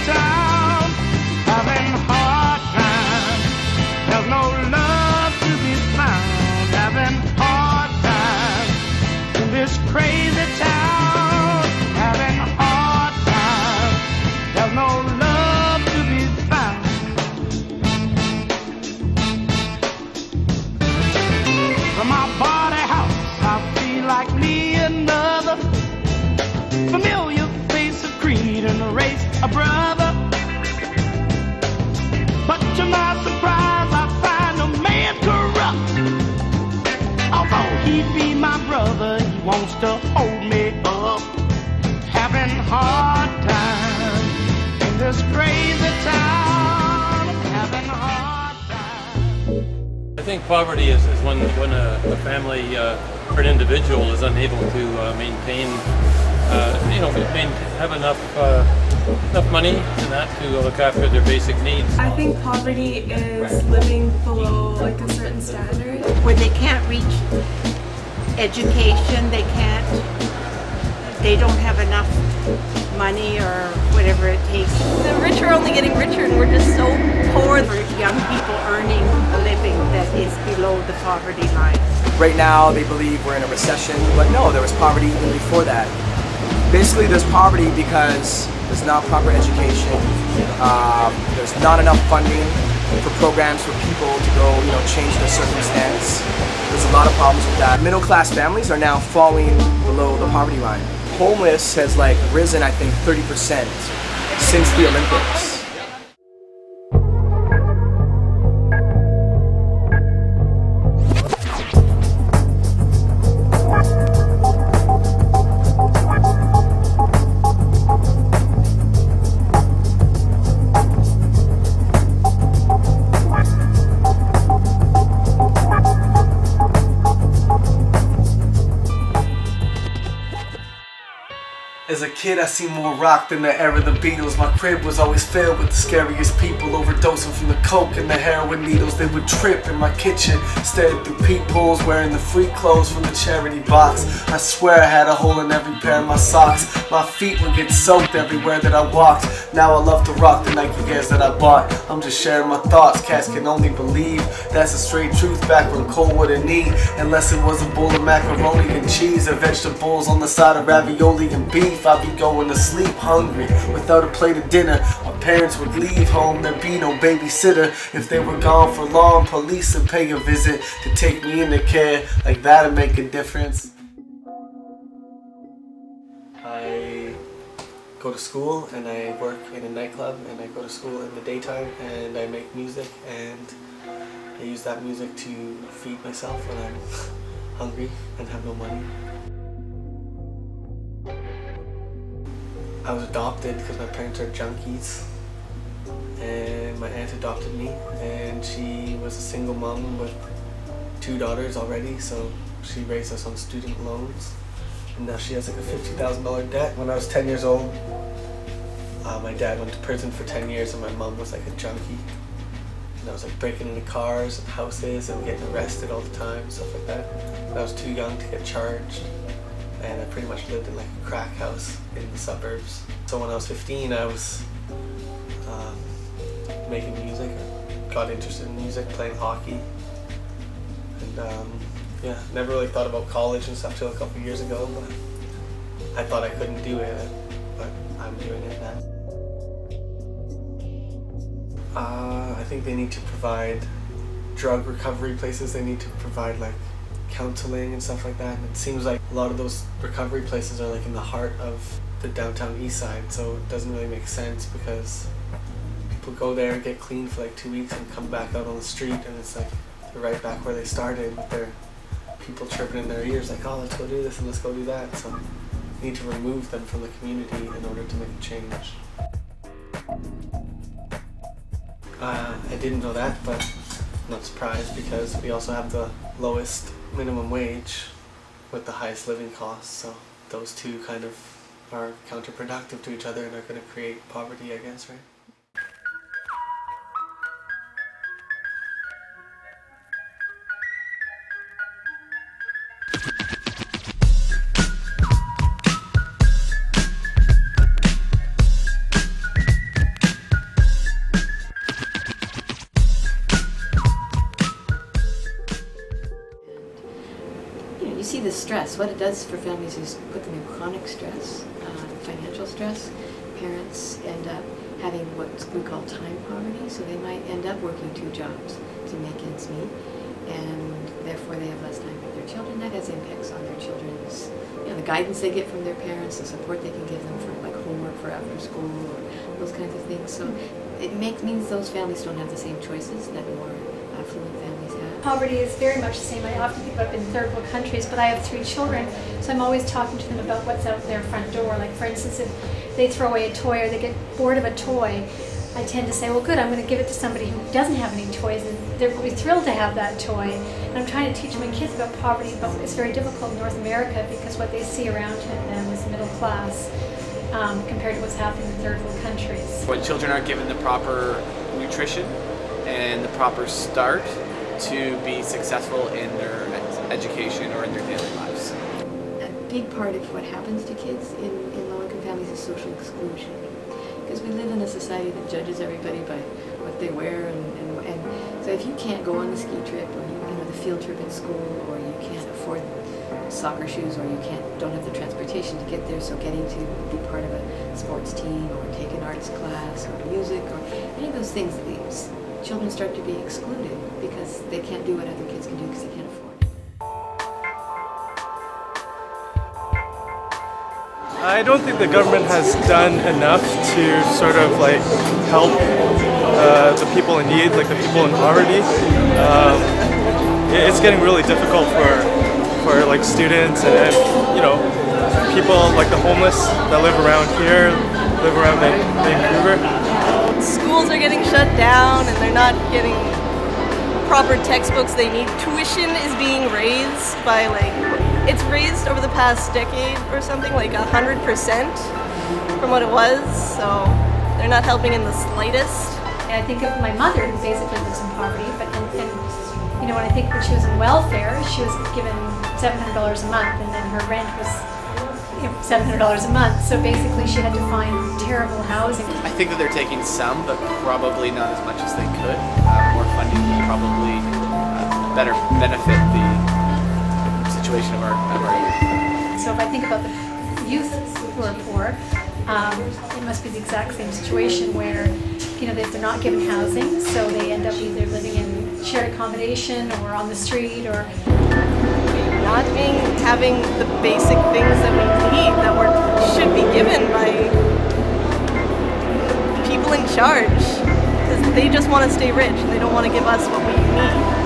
town, having hard times. There's no love to be found, having hard times in this crazy town, having hard times. There's no love to be found. From my body house, I feel like me another familiar face of creed and a race, a brother. But to my surprise, I find a man corrupt. Although he be my brother, he wants to hold me up. Having hard times in this crazy town, having hard times. I think poverty is when a family or an individual is unable to maintain, have enough money and that to look after their basic needs. I think poverty is living below like a certain standard. Where they can't reach education, they don't have enough money or whatever it takes. The rich are only getting richer and we're just so poor. For young people earning a living that is below the poverty line. Right now they believe we're in a recession, but no, there was poverty even before that. Basically there's poverty because there's not proper education, there's not enough funding for programs for people to go, change their circumstance. There's a lot of problems with that. Middle class families are now falling below the poverty line. Homeless has risen, I think, 30% since the Olympics. As a kid, I seen more rock than the era of the Beatles. My crib was always filled with the scariest people, overdosing from the coke and the heroin needles. They would trip in my kitchen, staring through peepholes, wearing the free clothes from the charity box. I swear I had a hole in every pair of my socks. My feet would get soaked everywhere that I walked. Now I love to rock the Nike Airs that I bought. I'm just sharing my thoughts, cats can only believe that's the straight truth back when Cole wouldn't eat. Unless it was a bowl of macaroni and cheese or vegetables on the side of ravioli and beef. I'd be going to sleep hungry without a plate of dinner. My parents would leave home, there'd be no babysitter. If they were gone for long, police would pay a visit to take me into care. Like that'd make a difference. I go to school and I work in a nightclub, and I go to school in the daytime and I make music, and I use that music to feed myself when I'm hungry and have no money. I was adopted because my parents are junkies, and my aunt adopted me, and she was a single mom with 2 daughters already, so she raised us on student loans, and now she has like a $50,000 debt. When I was 10 years old, my dad went to prison for 10 years and my mom was like a junkie, and I was like breaking into cars and houses and getting arrested all the time, stuff like that. And I was too young to get charged. And I pretty much lived in like a crack house in the suburbs. So when I was 15, I was making music, got interested in music, playing hockey. And yeah, never really thought about college and stuff till a couple years ago, but I thought I couldn't do it, but I'm doing it now. I think they need to provide drug recovery places. They need to provide like counseling and stuff like that, and it seems like a lot of those recovery places are like in the heart of the downtown east side, so it doesn't really make sense because people go there and get clean for like 2 weeks and come back out on the street, and it's like they're right back where they started with their people chirping in their ears like, oh, let's go do this and let's go do that. So you need to remove them from the community in order to make a change. I didn't know that, but I'm not surprised because we also have the lowest minimum wage with the highest living costs, so those two kind of are counterproductive to each other and are going to create poverty, I guess, right? So what it does for families is put them in chronic stress, financial stress. Parents end up having what we call time poverty, so they might end up working 2 jobs to make ends meet, and therefore they have less time with their children. That has impacts on their children's, the guidance they get from their parents, the support they can give them for like homework for after school or those kinds of things. So it means those families don't have the same choices that more affluent families have. Poverty is very much the same. I often think about it in third world countries, but I have 3 children, so I'm always talking to them about what's out their front door. Like for instance, if they throw away a toy or they get bored of a toy, I tend to say, well good, I'm going to give it to somebody who doesn't have any toys, and they're going to be thrilled to have that toy. And I'm trying to teach my kids about poverty, but it's very difficult in North America because what they see around them is middle class compared to what's happening in third world countries. When children aren't given the proper nutrition and the proper start to be successful in their education or in their daily lives. A big part of what happens to kids in low-income families is social exclusion. Because we live in a society that judges everybody by what they wear, and so if you can't go on the ski trip or the field trip in school, or you can't afford soccer shoes, or you don't have the transportation to get there, so getting to be part of a sports team or take an arts class or music or any of those things, these children start to be excluded because they can't do what other kids can do because they can't afford. I don't think the government has done enough to sort of like help the people in need, like the people in poverty. It's getting really difficult for like students and people like the homeless that live around here, live around Vancouver. Schools are getting shut down and they're not getting proper textbooks they need. Tuition is being raised by it's raised over the past decade or something, like 100% from what it was, so they're not helping in the slightest. I think of my mother, who basically lives in poverty, but when I think when she was in welfare, she was given $700 a month, and then her rent was $700 a month, so basically she had to find terrible housing. I think that they're taking some, but probably not as much as they could. More funding would probably better benefit the situation of our youth. So if I think about the youth who are poor, it must be the exact same situation where they're not given housing, so they end up either living in shared accommodation or on the street, or not having the basic things that we need that should be given by people in charge, because they just want to stay rich and they don't want to give us what we need.